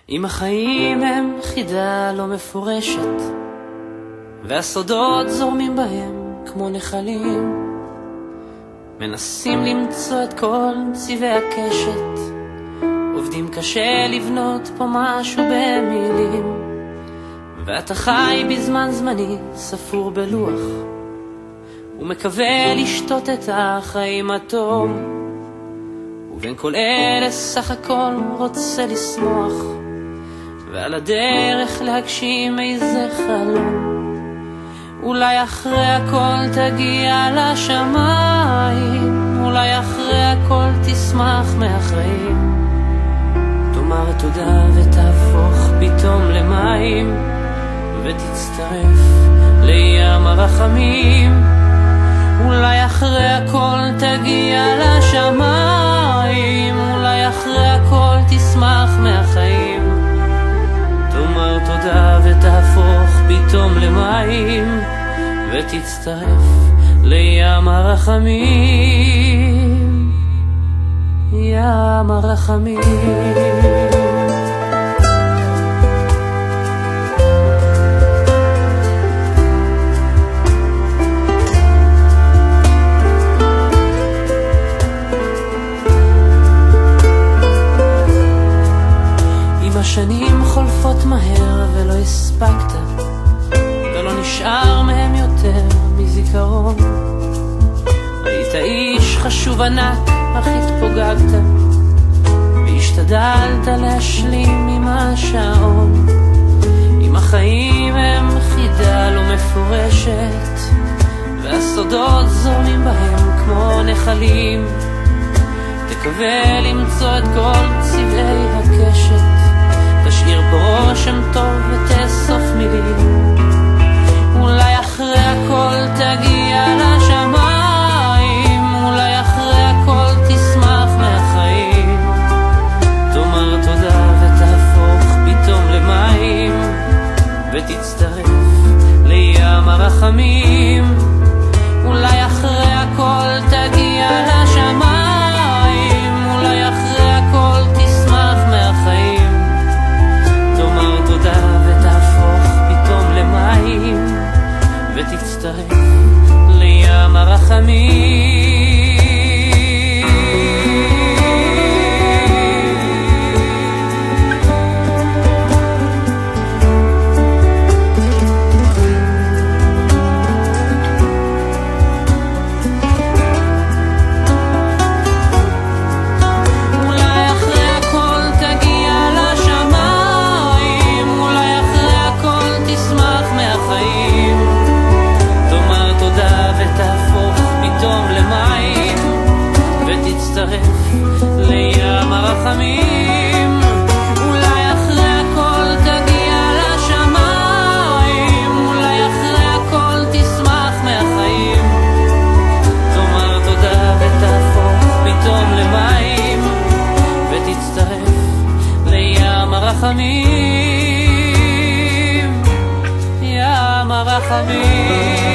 אם החיים הם חידה לא מפורשת והסודות זורמים בהם כמו נחלים, מנסים למצוא את כל צבעי הקשת, עובדים קשה לבנות פה משהו במילים, ואתה חי בזמן זמני ספור בלוח ומקווה לשתות את החיים הטוב, ובין כל אלה סך הכל רוצה לשמוח ועל הדרך להגשים איזה חלום. אולי אחרי הכל תגיע לשמיים, אולי אחרי הכל תשמח מהחיים, תאמר תודה ותהפוך פתאום למים ותצטרף לים הרחמים. אולי אחרי הכל תגיע לשמיים, אולי אחרי הכל תשמח מהחיים, תאמר תודה ותהפוך פתאום למים ותצטרף לים הרחמים, ים הרחמים. השנים חולפות מהר ולא הספקת, ולא נשאר מהם יותר מזיכרון. היית איש חשוב ענק, אך התפוגגת והשתדלת להשלים עם השעון. אם החיים הם חידה לא מפורשת והסודות זורמים בהם כמו נחלים, תקווה למצוא את כל צבעי הקשת, תשאיר פה רושם טוב ותאסוף מילים. אולי אחרי הכל תגיע לשמיים, אולי אחרי הכל תשמח מהחיים, תאמר תודה ותהפוך פתאום למים ותצטרף לים הרחמים. אולי אחרי הכל תגיע לשמיים, אולי אחרי הכל תשמח מהחיים, תאמר תודה ותהפוך פתאום למים ותצטרף לים הרחמים. לים הרחמים. אולי אחרי הכל תגיע לשמיים, אולי אחרי הכל תשמח מהחיים, תאמר תודה ותהפוך פתאום למים ותצטרף לים הרחמים, ים הרחמים.